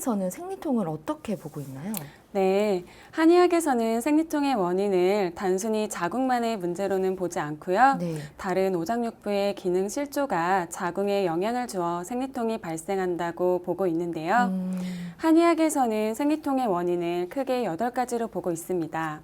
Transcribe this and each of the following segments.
한의학에서는 생리통을 어떻게 보고 있나요? 네, 한의학에서는 생리통의 원인을 단순히 자궁만의 문제로는 보지 않고요. 네. 다른 오장육부의 기능 실조가 자궁에 영향을 주어 생리통이 발생한다고 보고 있는데요. 한의학에서는 생리통의 원인을 크게 8가지로 보고 있습니다.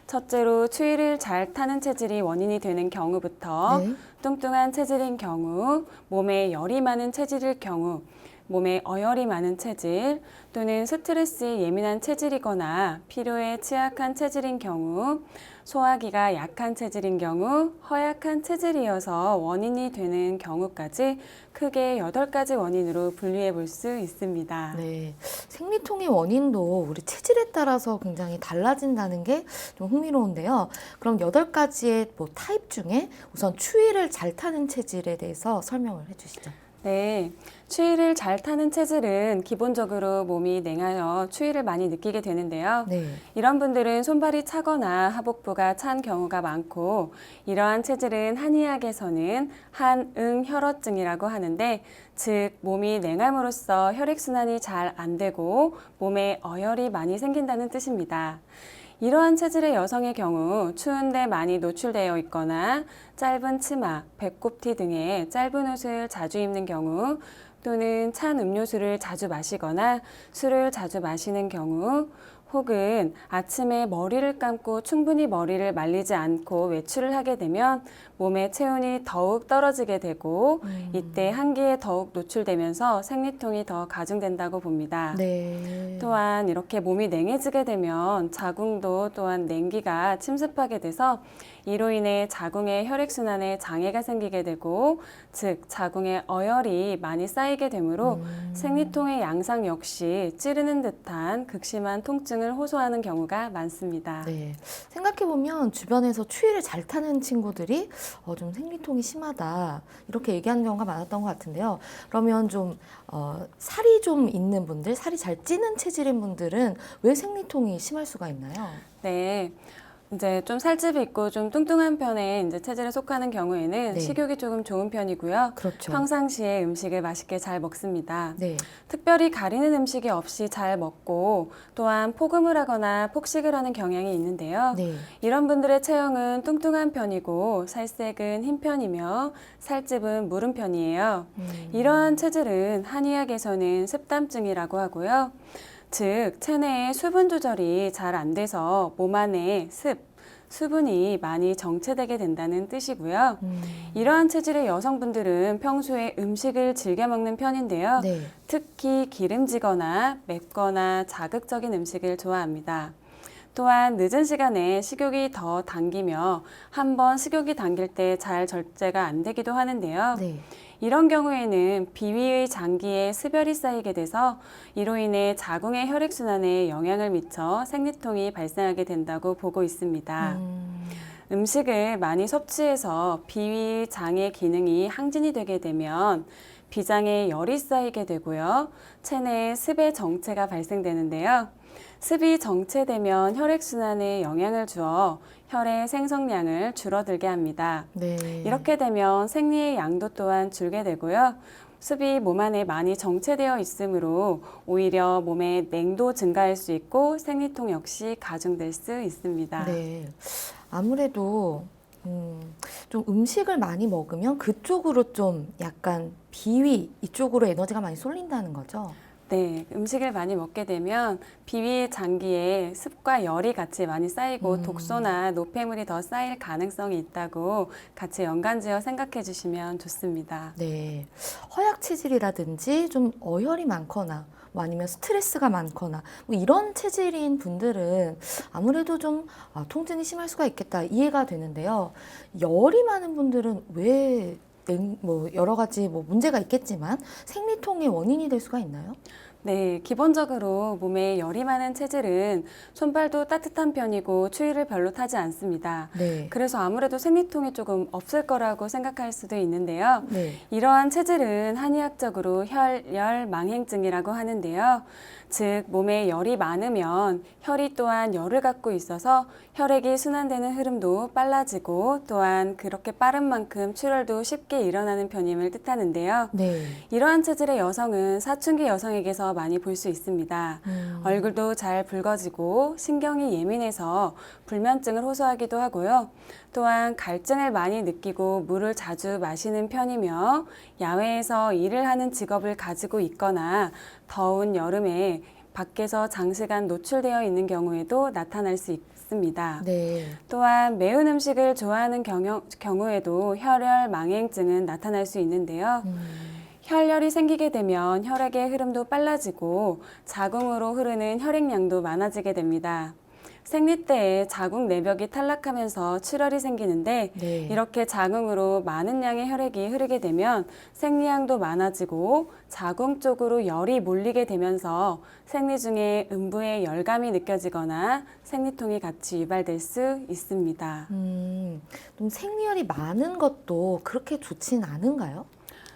첫째로 추위를 잘 타는 체질이 원인이 되는 경우부터 네. 뚱뚱한 체질인 경우, 몸에 열이 많은 체질일 경우, 몸에 어열이 많은 체질 또는 스트레스에 예민한 체질이거나 피로에 취약한 체질인 경우, 소화기가 약한 체질인 경우, 허약한 체질이어서 원인이 되는 경우까지 크게 8가지 원인으로 분류해 볼 수 있습니다. 네. 생리통의 원인도 우리 체질에 따라서 굉장히 달라진다는 게 좀 흥미로운데요. 그럼 8가지의 뭐 타입 중에 우선 추위를 잘 타는 체질에 대해서 설명을 해주시죠. 네, 추위를 잘 타는 체질은 기본적으로 몸이 냉하여 추위를 많이 느끼게 되는데요. 네. 이런 분들은 손발이 차거나 하복부가 찬 경우가 많고, 이러한 체질은 한의학에서는 한응혈어증이라고 하는데, 즉 몸이 냉함으로써 혈액순환이 잘 안 되고 몸에 어혈이 많이 생긴다는 뜻입니다. 이러한 체질의 여성의 경우 추운데 많이 노출되어 있거나 짧은 치마, 배꼽티 등의 짧은 옷을 자주 입는 경우 또는 찬 음료수를 자주 마시거나 술을 자주 마시는 경우 혹은 아침에 머리를 감고 충분히 머리를 말리지 않고 외출을 하게 되면 몸의 체온이 더욱 떨어지게 되고 이때 한기에 더욱 노출되면서 생리통이 더 가중된다고 봅니다. 네. 또한 이렇게 몸이 냉해지게 되면 자궁도 또한 냉기가 침습하게 돼서 이로 인해 자궁의 혈액순환에 장애가 생기게 되고 즉 자궁에 어혈이 많이 쌓이게 되므로 생리통의 양상 역시 찌르는 듯한 극심한 통증을 호소하는 경우가 많습니다. 네. 생각해보면 주변에서 추위를 잘 타는 친구들이 좀 생리통이 심하다 이렇게 얘기하는 경우가 많았던 것 같은데요. 그러면 좀 살이 좀 있는 분들, 살이 잘 찌는 체질인 분들은 왜 생리통이 심할 수가 있나요? 네. 이제 좀 살집이 있고 좀 뚱뚱한 편의 이제 체질에 속하는 경우에는 네. 식욕이 조금 좋은 편이고요. 그렇죠. 평상시에 음식을 맛있게 잘 먹습니다. 네. 특별히 가리는 음식이 없이 잘 먹고 또한 폭음을 하거나 폭식을 하는 경향이 있는데요. 네. 이런 분들의 체형은 뚱뚱한 편이고 살색은 흰 편이며 살집은 무른 편이에요. 이러한 체질은 한의학에서는 습담증이라고 하고요. 즉 체내의 수분 조절이 잘 안 돼서 몸 안에 수분이 많이 정체되게 된다는 뜻이고요. 이러한 체질의 여성분들은 평소에 음식을 즐겨 먹는 편인데요. 네. 특히 기름지거나 맵거나 자극적인 음식을 좋아합니다. 또한 늦은 시간에 식욕이 더 당기며 한번 식욕이 당길 때 잘 절제가 안 되기도 하는데요. 네. 이런 경우에는 비위의 장기에 습열이 쌓이게 돼서 이로 인해 자궁의 혈액순환에 영향을 미쳐 생리통이 발생하게 된다고 보고 있습니다. 음식을 많이 섭취해서 비위 장의 기능이 항진이 되게 되면 비장에 열이 쌓이게 되고요. 체내에 습의 정체가 발생되는데요. 습이 정체되면 혈액순환에 영향을 주어 혈의 생성량을 줄어들게 합니다. 네. 이렇게 되면 생리의 양도 또한 줄게 되고요. 습이 몸 안에 많이 정체되어 있으므로 오히려 몸의 냉도 증가할 수 있고 생리통 역시 가중될 수 있습니다. 네. 아무래도 좀 음식을 많이 먹으면 그쪽으로 좀 약간 비위 이쪽으로 에너지가 많이 쏠린다는 거죠. 네, 음식을 많이 먹게 되면 비위 장기에 습과 열이 같이 많이 쌓이고 독소나 노폐물이 더 쌓일 가능성이 있다고 같이 연관지어 생각해 주시면 좋습니다. 네. 허약 체질이라든지 좀 어혈이 많거나 뭐 아니면 스트레스가 많거나 뭐 이런 체질인 분들은 아무래도 좀 통증이 심할 수가 있겠다 이해가 되는데요. 열이 많은 분들은 왜 뭐 여러 가지 뭐 문제가 있겠지만 생리통의 원인이 될 수가 있나요? 네, 기본적으로 몸에 열이 많은 체질은 손발도 따뜻한 편이고 추위를 별로 타지 않습니다. 네. 그래서 아무래도 생리통이 조금 없을 거라고 생각할 수도 있는데요. 네. 이러한 체질은 한의학적으로 혈열망행증이라고 하는데요. 즉 몸에 열이 많으면 혈이 또한 열을 갖고 있어서 혈액이 순환되는 흐름도 빨라지고 또한 그렇게 빠른 만큼 출혈도 쉽게 일어나는 편임을 뜻하는데요. 네. 이러한 체질의 여성은 사춘기 여성에게서 증상에서 많이 볼 수 있습니다. 얼굴도 잘 붉어지고 신경이 예민해서 불면증을 호소하기도 하고요. 또한 갈증을 많이 느끼고 물을 자주 마시는 편이며 야외에서 일을 하는 직업을 가지고 있거나 더운 여름에 밖에서 장시간 노출되어 있는 경우에도 나타날 수 있습니다. 네. 또한 매운 음식을 좋아하는 경우에도 혈열 망행증은 나타날 수 있는데요. 혈열이 생기게 되면 혈액의 흐름도 빨라지고 자궁으로 흐르는 혈액량도 많아지게 됩니다. 생리 때에 자궁 내벽이 탈락하면서 출혈이 생기는데 네. 이렇게 자궁으로 많은 양의 혈액이 흐르게 되면 생리량도 많아지고 자궁 쪽으로 열이 몰리게 되면서 생리 중에 음부에 열감이 느껴지거나 생리통이 같이 유발될 수 있습니다. 좀 생리혈이 많은 것도 그렇게 좋진 않은가요?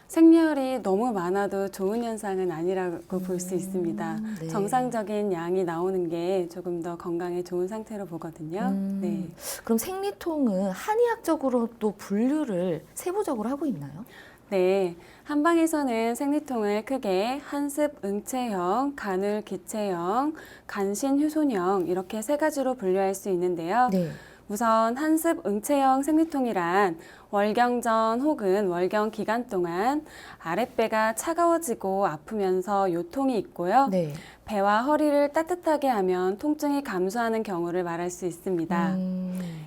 생리혈이 너무 많아도 좋은 현상은 아니라고 볼 수 있습니다. 네. 정상적인 양이 나오는 게 조금 더 건강에 좋은 상태로 보거든요. 네. 그럼 생리통은 한의학적으로 또 분류를 세부적으로 하고 있나요? 네, 한방에서는 생리통을 크게 한습 응체형, 간울 기체형, 간신 휴손형 이렇게 세 가지로 분류할 수 있는데요. 네. 우선 한습 응체형 생리통이란 월경 전 혹은 월경 기간 동안 아랫배가 차가워지고 아프면서 요통이 있고요. 네. 배와 허리를 따뜻하게 하면 통증이 감소하는 경우를 말할 수 있습니다.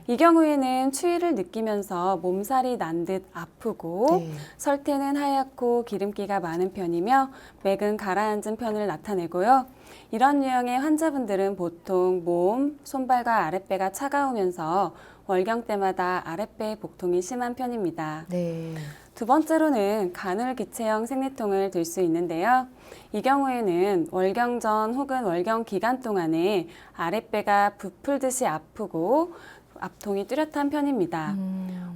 이 경우에는 추위를 느끼면서 몸살이 난 듯 아프고 네. 설태는 하얗고 기름기가 많은 편이며 맥은 가라앉은 편을 나타내고요. 이런 유형의 환자분들은 보통 몸, 손발과 아랫배가 차가우면서 월경 때마다 아랫배 복통이 심한 편입니다. 네. 두 번째로는 간울 기체형 생리통을 들 수 있는데요. 이 경우에는 월경 전 혹은 월경 기간 동안에 아랫배가 부풀듯이 아프고 앞통이 뚜렷한 편입니다.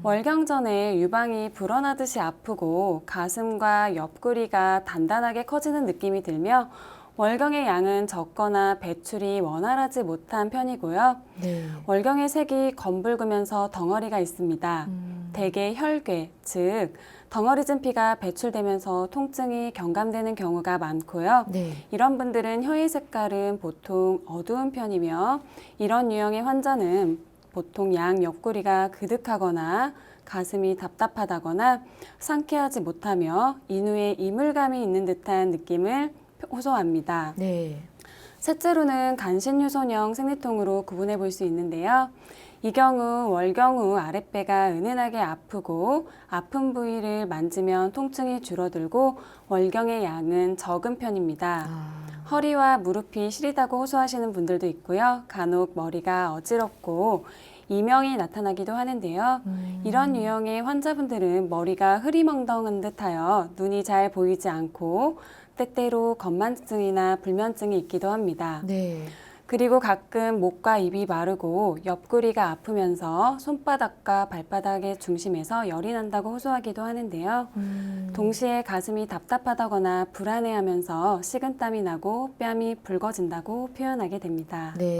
월경 전에 유방이 불어나듯이 아프고 가슴과 옆구리가 단단하게 커지는 느낌이 들며 월경의 양은 적거나 배출이 원활하지 못한 편이고요. 네. 월경의 색이 검붉으면서 덩어리가 있습니다. 대개 혈괴, 즉 덩어리진 피가 배출되면서 통증이 경감되는 경우가 많고요. 네. 이런 분들은 혀의 색깔은 보통 어두운 편이며 이런 유형의 환자는 보통 양 옆구리가 그득하거나 가슴이 답답하다거나 상쾌하지 못하며 인후에 이물감이 있는 듯한 느낌을 호소합니다. 네. 셋째로는 간신휴손형 생리통으로 구분해 볼 수 있는데요. 이 경우 월경 후 아랫배가 은은하게 아프고 아픈 부위를 만지면 통증이 줄어들고 월경의 양은 적은 편입니다. 허리와 무릎이 시리다고 호소하시는 분들도 있고요. 간혹 머리가 어지럽고 이명이 나타나기도 하는데요. 이런 유형의 환자분들은 머리가 흐리멍덩한 듯하여 눈이 잘 보이지 않고 때때로 건망증이나 불면증이 있기도 합니다. 네. 그리고 가끔 목과 입이 마르고 옆구리가 아프면서 손바닥과 발바닥의 중심에서 열이 난다고 호소하기도 하는데요. 동시에 가슴이 답답하다거나 불안해하면서 식은땀이 나고 뺨이 붉어진다고 표현하게 됩니다. 네.